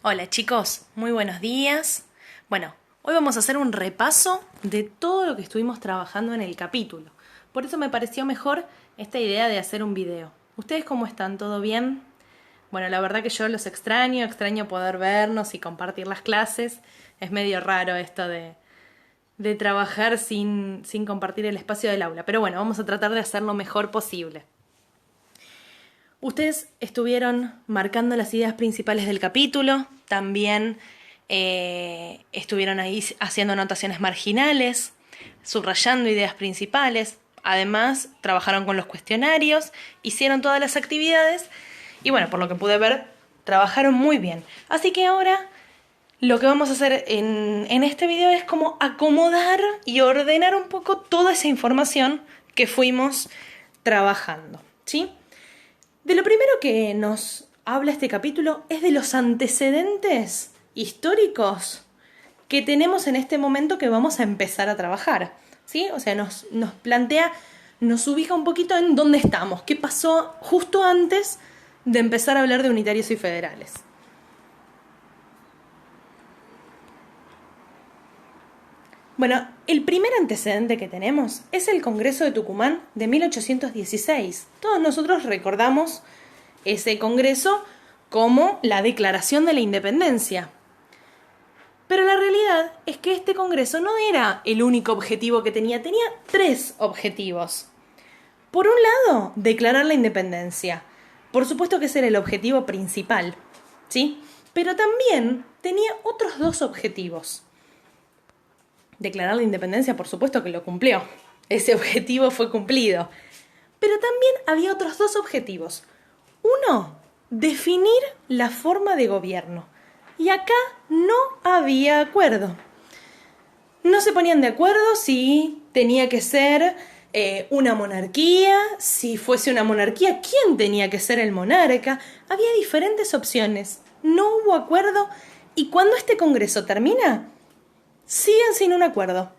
Hola chicos, muy buenos días. Bueno, hoy vamos a hacer un repaso de todo lo que estuvimos trabajando en el capítulo. Por eso me pareció mejor esta idea de hacer un video. ¿Ustedes cómo están? ¿Todo bien? Bueno, la verdad que yo los extraño poder vernos y compartir las clases. Es medio raro esto de trabajar sin compartir el espacio del aula. Pero bueno, vamos a tratar de hacer lo mejor posible. Ustedes estuvieron marcando las ideas principales del capítulo, también estuvieron ahí haciendo anotaciones marginales, subrayando ideas principales, además trabajaron con los cuestionarios, hicieron todas las actividades y bueno, por lo que pude ver, trabajaron muy bien. Así que ahora lo que vamos a hacer en este video es como acomodar y ordenar un poco toda esa información que fuimos trabajando, ¿sí? De lo primero que nos habla este capítulo es de los antecedentes históricos que tenemos en este momento que vamos a empezar a trabajar, ¿sí? O sea, nos plantea, nos ubica un poquito en dónde estamos, qué pasó justo antes de empezar a hablar de unitarios y federales. Bueno, el primer antecedente que tenemos es el Congreso de Tucumán de 1816. Todos nosotros recordamos ese congreso como la Declaración de la Independencia. Pero la realidad es que este congreso no era el único objetivo que tenía 3 objetivos. Por un lado, declarar la independencia. Por supuesto que ese era el objetivo principal, ¿sí? Pero también tenía otros 2 objetivos. Declarar la independencia, por supuesto que lo cumplió. Ese objetivo fue cumplido. Pero también había otros 2 objetivos. Uno, definir la forma de gobierno. Y acá no había acuerdo. No se ponían de acuerdo si tenía que ser una monarquía, si fuese una monarquía, quién tenía que ser el monarca. Había diferentes opciones. No hubo acuerdo y cuando este congreso termina, siguen sin un acuerdo.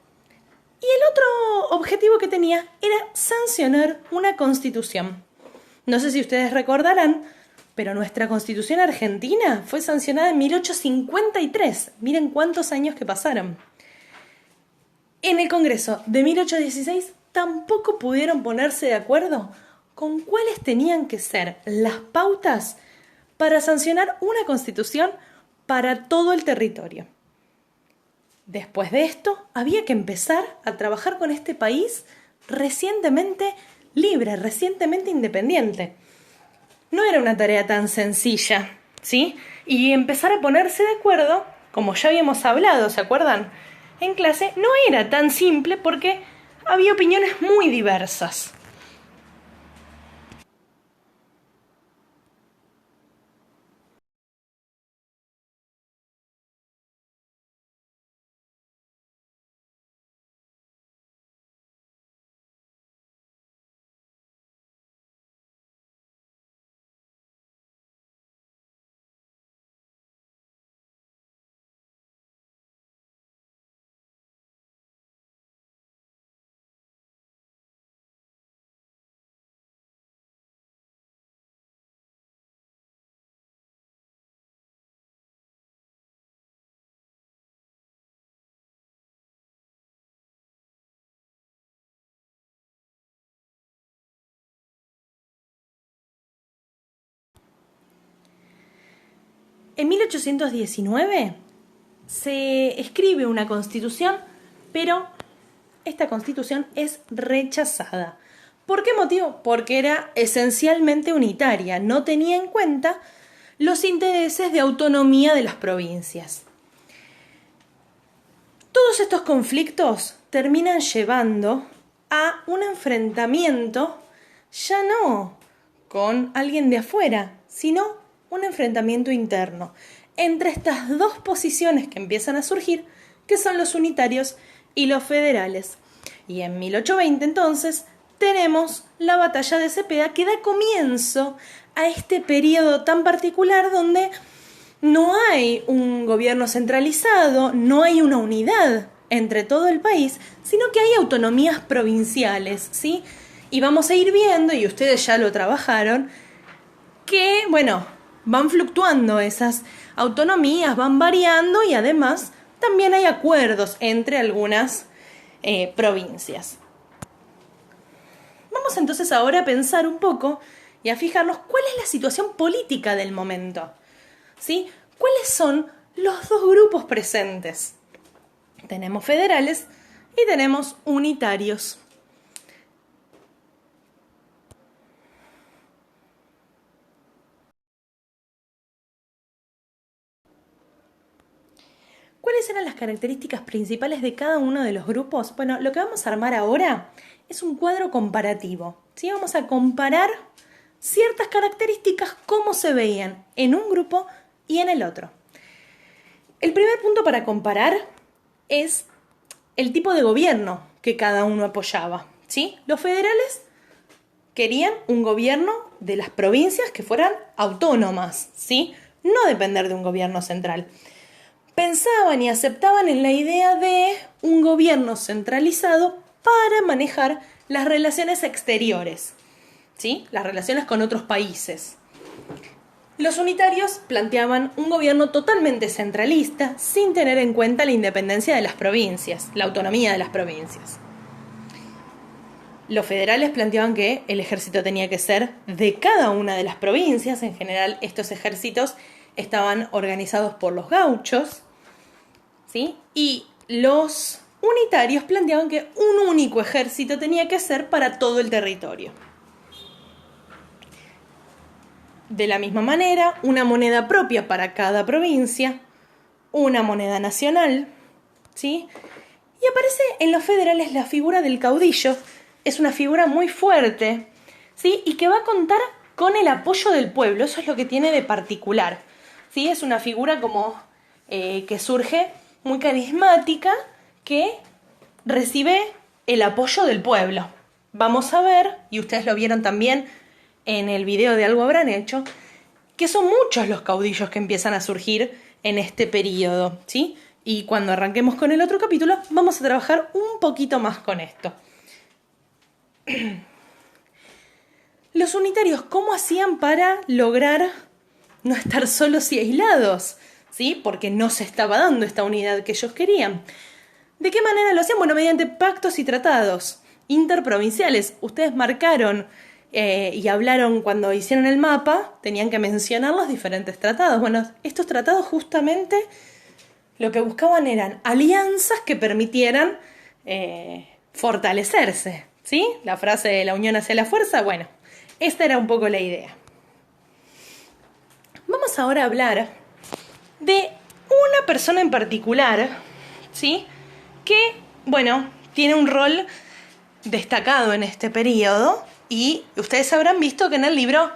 Y el otro objetivo que tenía era sancionar una constitución. No sé si ustedes recordarán, pero nuestra constitución argentina fue sancionada en 1853. Miren cuántos años que pasaron. En el Congreso de 1816 tampoco pudieron ponerse de acuerdo con cuáles tenían que ser las pautas para sancionar una constitución para todo el territorio. Después de esto, había que empezar a trabajar con este país recientemente libre, recientemente independiente. No era una tarea tan sencilla, ¿sí? Y empezar a ponerse de acuerdo, como ya habíamos hablado, ¿se acuerdan? En clase, no era tan simple porque había opiniones muy diversas. En 1819 se escribe una constitución, pero esta constitución es rechazada. ¿Por qué motivo? Porque era esencialmente unitaria, no tenía en cuenta los intereses de autonomía de las provincias. Todos estos conflictos terminan llevando a un enfrentamiento ya no con alguien de afuera, sino un enfrentamiento interno entre estas 2 posiciones que empiezan a surgir, que son los unitarios y los federales. Y en 1820 entonces tenemos la batalla de Cepeda que da comienzo a este periodo tan particular donde no hay un gobierno centralizado, no hay una unidad entre todo el país, sino que hay autonomías provinciales, ¿sí? Y vamos a ir viendo, y ustedes ya lo trabajaron, que, bueno, van fluctuando esas autonomías, van variando y además también hay acuerdos entre algunas provincias. Vamos entonces ahora a pensar un poco y a fijarnos cuál es la situación política del momento, ¿sí? ¿Cuáles son los dos grupos presentes? Tenemos federales y tenemos unitarios. ¿Cuáles eran las características principales de cada uno de los grupos? Bueno, lo que vamos a armar ahora es un cuadro comparativo, ¿sí? Vamos a comparar ciertas características, cómo se veían en un grupo y en el otro. El primer punto para comparar es el tipo de gobierno que cada uno apoyaba, ¿sí? Los federales querían un gobierno de las provincias que fueran autónomas, ¿sí? No depender de un gobierno central. Pensaban y aceptaban en la idea de un gobierno centralizado para manejar las relaciones exteriores, ¿sí? Las relaciones con otros países. Los unitarios planteaban un gobierno totalmente centralista sin tener en cuenta la independencia de las provincias, la autonomía de las provincias. Los federales planteaban que el ejército tenía que ser de cada una de las provincias. En general, estos ejércitos estaban organizados por los gauchos, ¿sí? Y los unitarios planteaban que un único ejército tenía que ser para todo el territorio. De la misma manera, una moneda propia para cada provincia, una moneda nacional, ¿sí? Y aparece en los federales la figura del caudillo. Es una figura muy fuerte, ¿sí? Y que va a contar con el apoyo del pueblo. Eso es lo que tiene de particular, ¿sí? Es una figura como que surge muy carismática, que recibe el apoyo del pueblo. Vamos a ver, y ustedes lo vieron también en el video de Algo Habrán Hecho, que son muchos los caudillos que empiezan a surgir en este periodo, ¿sí? Y cuando arranquemos con el otro capítulo, vamos a trabajar un poquito más con esto. Los unitarios, ¿cómo hacían para lograr no estar solos y aislados? ¿Sí? Porque no se estaba dando esta unidad que ellos querían. ¿De qué manera lo hacían? Bueno, mediante pactos y tratados interprovinciales. Ustedes marcaron y hablaron cuando hicieron el mapa, tenían que mencionar los diferentes tratados. Bueno, estos tratados justamente lo que buscaban eran alianzas que permitieran fortalecerse, ¿sí? La frase de la unión hace la fuerza, bueno, esta era un poco la idea. Vamos ahora a hablar de una persona en particular, ¿sí? Que, bueno, tiene un rol destacado en este periodo y ustedes habrán visto que en el libro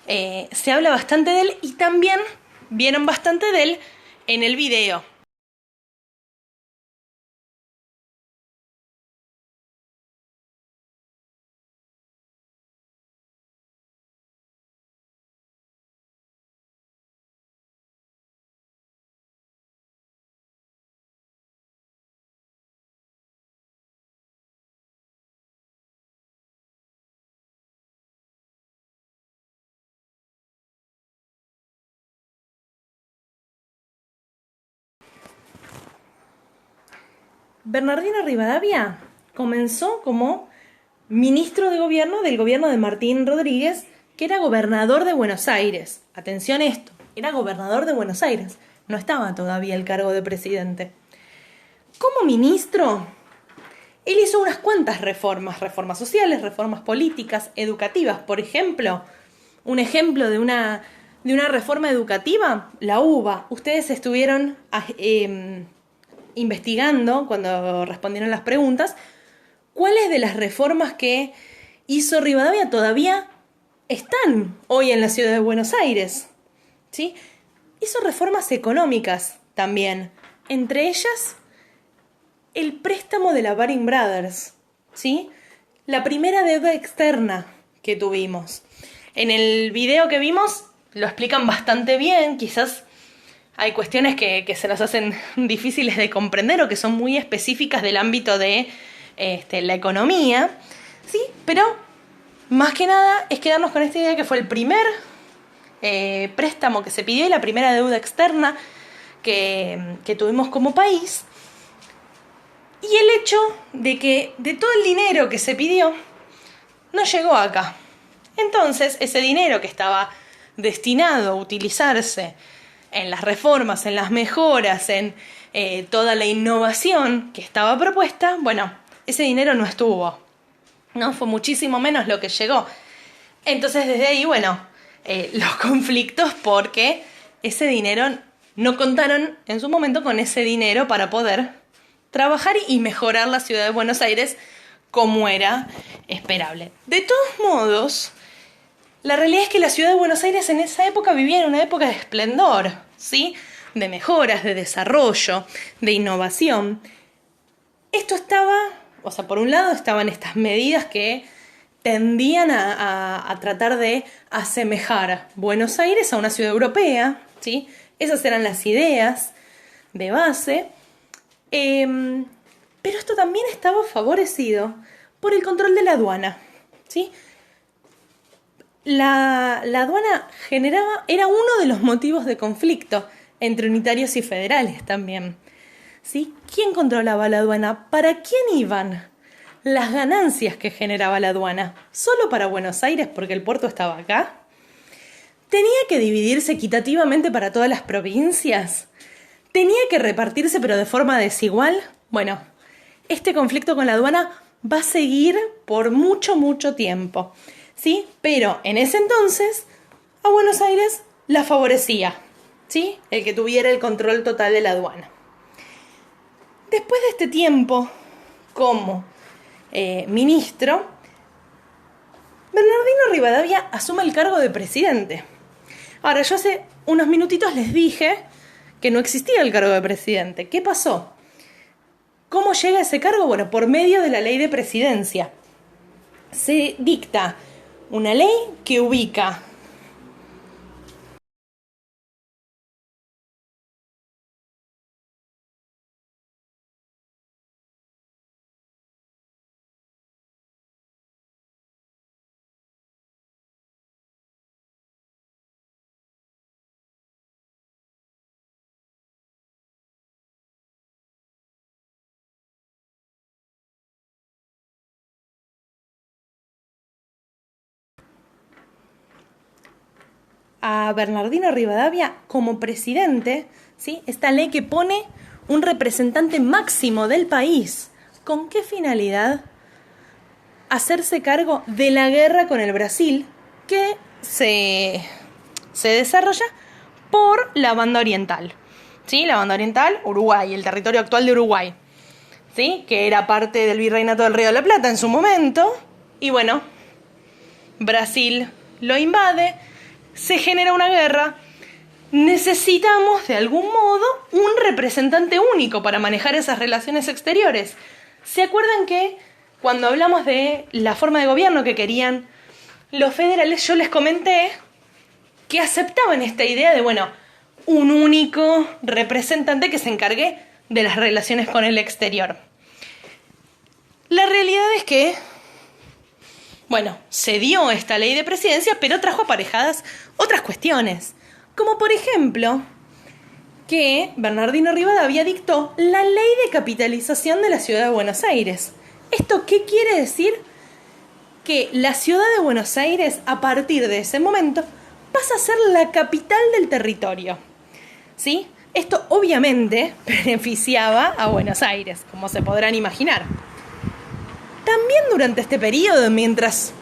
se habla bastante de él y también vieron bastante de él en el video. Bernardino Rivadavia comenzó como ministro de gobierno del gobierno de Martín Rodríguez, que era gobernador de Buenos Aires. Atención a esto, era gobernador de Buenos Aires, no estaba todavía el cargo de presidente. Como ministro, él hizo unas cuantas reformas sociales, reformas políticas, educativas. Por ejemplo, un ejemplo de una reforma educativa, la UBA. Ustedes estuvieron investigando, cuando respondieron las preguntas, cuáles de las reformas que hizo Rivadavia todavía están hoy en la ciudad de Buenos Aires, ¿sí? Hizo reformas económicas también, entre ellas el préstamo de la Baring Brothers, ¿sí? La primera deuda externa que tuvimos. En el video que vimos lo explican bastante bien, quizás hay cuestiones que se nos hacen difíciles de comprender o que son muy específicas del ámbito de la economía, ¿sí? Pero más que nada es quedarnos con esta idea que fue el primer préstamo que se pidió y la primera deuda externa que tuvimos como país. Y el hecho de que de todo el dinero que se pidió, no llegó acá. Entonces, ese dinero que estaba destinado a utilizarse en las reformas, en las mejoras, en toda la innovación que estaba propuesta, bueno, ese dinero no estuvo, ¿no? Fue muchísimo menos lo que llegó. Entonces, desde ahí, bueno, los conflictos porque ese dinero, no contaron en su momento con ese dinero para poder trabajar y mejorar la ciudad de Buenos Aires como era esperable. De todos modos, la realidad es que la ciudad de Buenos Aires en esa época vivía en una época de esplendor, ¿sí? De mejoras, de desarrollo, de innovación. Esto estaba, o sea, por un lado estaban estas medidas que tendían a tratar de asemejar Buenos Aires a una ciudad europea, ¿sí? Esas eran las ideas de base. Pero esto también estaba favorecido por el control de la aduana, ¿sí? La aduana era uno de los motivos de conflicto entre unitarios y federales también, ¿sí? ¿Quién controlaba la aduana? ¿Para quién iban las ganancias que generaba la aduana? ¿Solo para Buenos Aires porque el puerto estaba acá? ¿Tenía que dividirse equitativamente para todas las provincias? ¿Tenía que repartirse pero de forma desigual? Bueno, este conflicto con la aduana va a seguir por mucho, mucho tiempo, ¿sí? Pero en ese entonces a Buenos Aires la favorecía, ¿sí? El que tuviera el control total de la aduana. Después de este tiempo como ministro, Bernardino Rivadavia asume el cargo de presidente. Ahora, yo hace unos minutitos les dije que no existía el cargo de presidente. ¿Qué pasó? ¿Cómo llega a ese cargo? Bueno, por medio de la ley de presidencia. Se dicta una ley que ubica a Bernardino Rivadavia como presidente, ¿sí? Esta ley que pone un representante máximo del país. ¿Con qué finalidad? Hacerse cargo de la guerra con el Brasil que se desarrolla por la banda oriental. ¿Sí? La banda oriental, Uruguay, el territorio actual de Uruguay, ¿sí? Que era parte del Virreinato del Río de la Plata en su momento. Y bueno, Brasil lo invade, se genera una guerra. Necesitamos, de algún modo, un representante único para manejar esas relaciones exteriores. ¿Se acuerdan que cuando hablamos de la forma de gobierno que querían los federales, yo les comenté que aceptaban esta idea de, bueno, un único representante que se encargue de las relaciones con el exterior? La realidad es que, bueno, se dio esta ley de presidencia, pero trajo aparejadas otras cuestiones. Como por ejemplo, que Bernardino Rivadavia dictó la ley de capitalización de la ciudad de Buenos Aires. ¿Esto qué quiere decir? Que la ciudad de Buenos Aires, a partir de ese momento, pasa a ser la capital del territorio, ¿sí? Esto obviamente beneficiaba a Buenos Aires, como se podrán imaginar. También durante este periodo, mientras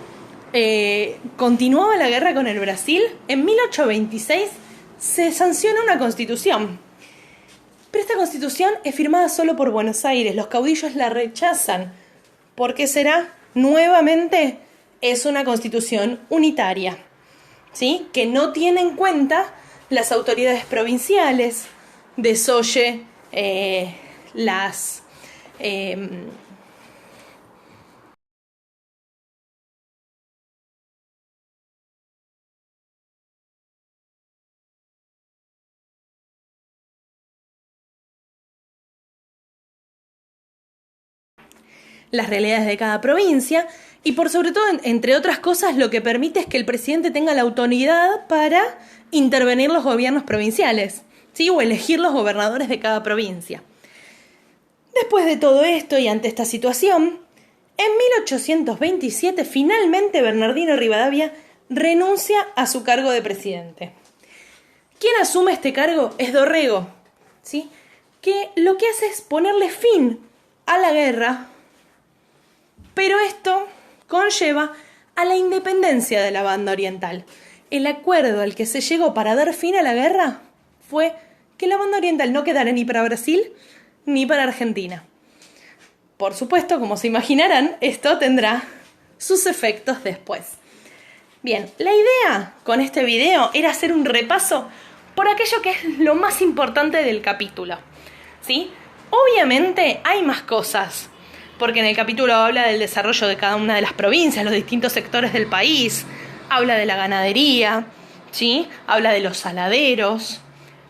continuaba la guerra con el Brasil, en 1826 se sanciona una constitución. Pero esta constitución es firmada solo por Buenos Aires, los caudillos la rechazan. ¿Por qué será? Nuevamente es una constitución unitaria, ¿sí? Que no tiene en cuenta las autoridades provinciales, desoye las realidades de cada provincia Y por sobre todo, entre otras cosas, lo que permite es que el presidente tenga la autoridad para intervenir los gobiernos provinciales, ¿sí? O elegir los gobernadores de cada provincia. Después de todo esto y ante esta situación, en 1827 finalmente Bernardino Rivadavia renuncia a su cargo de presidente. Quien asume este cargo es Dorrego, ¿sí? Que lo que hace es ponerle fin a la guerra, pero esto conlleva a la independencia de la banda oriental. El acuerdo al que se llegó para dar fin a la guerra fue que la banda oriental no quedara ni para Brasil ni para Argentina. Por supuesto, como se imaginarán, esto tendrá sus efectos después. Bien, la idea con este video era hacer un repaso por aquello que es lo más importante del capítulo, ¿sí? Obviamente hay más cosas, porque en el capítulo habla del desarrollo de cada una de las provincias, los distintos sectores del país, habla de la ganadería, ¿sí? Habla de los saladeros.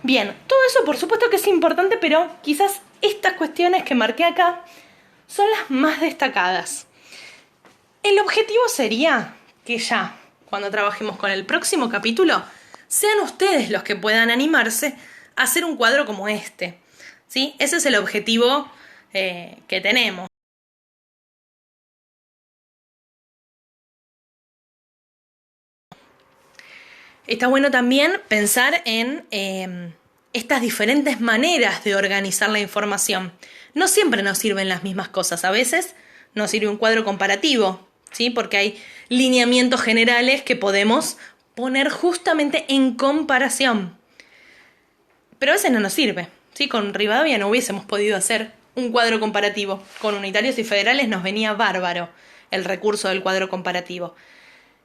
Bien, todo eso por supuesto que es importante, pero quizás estas cuestiones que marqué acá son las más destacadas. El objetivo sería que ya, cuando trabajemos con el próximo capítulo, sean ustedes los que puedan animarse a hacer un cuadro como este, ¿sí? Ese es el objetivo que tenemos. Está bueno también pensar en estas diferentes maneras de organizar la información. No siempre nos sirven las mismas cosas. A veces nos sirve un cuadro comparativo, ¿sí? Porque hay lineamientos generales que podemos poner justamente en comparación. Pero a veces no nos sirve, ¿sí? Con Rivadavia no hubiésemos podido hacer un cuadro comparativo. Con unitarios y federales nos venía bárbaro el recurso del cuadro comparativo.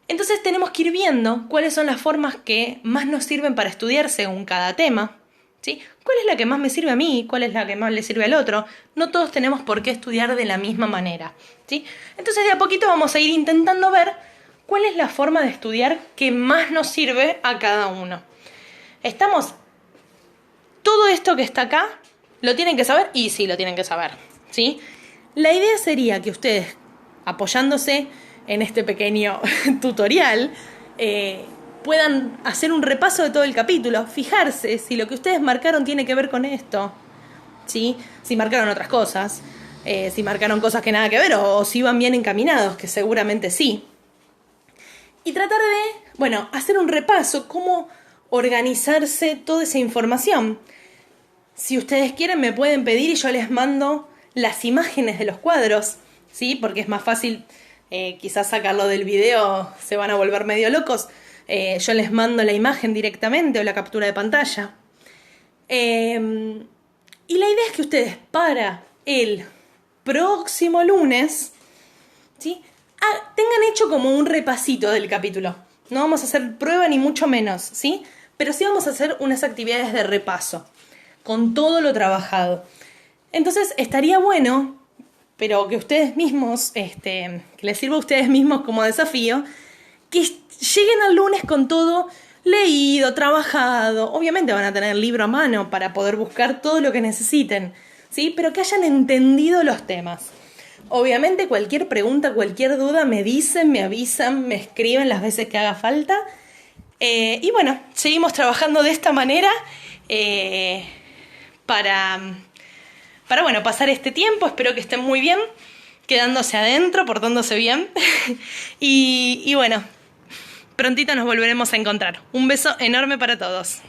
Entonces tenemos que ir viendo cuáles son las formas que más nos sirven para estudiar según cada tema, ¿sí? ¿Cuál es la que más me sirve a mí? ¿Cuál es la que más le sirve al otro? No todos tenemos por qué estudiar de la misma manera, ¿sí? Entonces de a poquito vamos a ir intentando ver cuál es la forma de estudiar que más nos sirve a cada uno. ¿Estamos? Todo esto que está acá, ¿lo tienen que saber? Y sí, lo tienen que saber, ¿sí? La idea sería que ustedes, apoyándose en este pequeño tutorial, puedan hacer un repaso de todo el capítulo, fijarse si lo que ustedes marcaron tiene que ver con esto, ¿sí? Si marcaron otras cosas, si marcaron cosas que nada que ver, o si van bien encaminados, que seguramente sí. Y tratar de, hacer un repaso, cómo organizarse toda esa información. Si ustedes quieren me pueden pedir y yo les mando las imágenes de los cuadros, ¿sí? Porque es más fácil, quizás sacarlo del video se van a volver medio locos. Yo les mando la imagen directamente o la captura de pantalla. Y la idea es que ustedes para el próximo lunes, ¿sí? Tengan hecho como un repasito del capítulo. No vamos a hacer prueba ni mucho menos, ¿sí? Pero sí vamos a hacer unas actividades de repaso con todo lo trabajado. Entonces estaría bueno, pero que ustedes mismos, que les sirva a ustedes mismos como desafío, que lleguen al lunes con todo leído, trabajado. Obviamente van a tener el libro a mano para poder buscar todo lo que necesiten, ¿sí? Pero que hayan entendido los temas. Obviamente cualquier pregunta, cualquier duda me dicen, me avisan, me escriben las veces que haga falta. Y seguimos trabajando de esta manera para pasar este tiempo. Espero que estén muy bien, quedándose adentro, portándose bien. y prontito nos volveremos a encontrar. Un beso enorme para todos.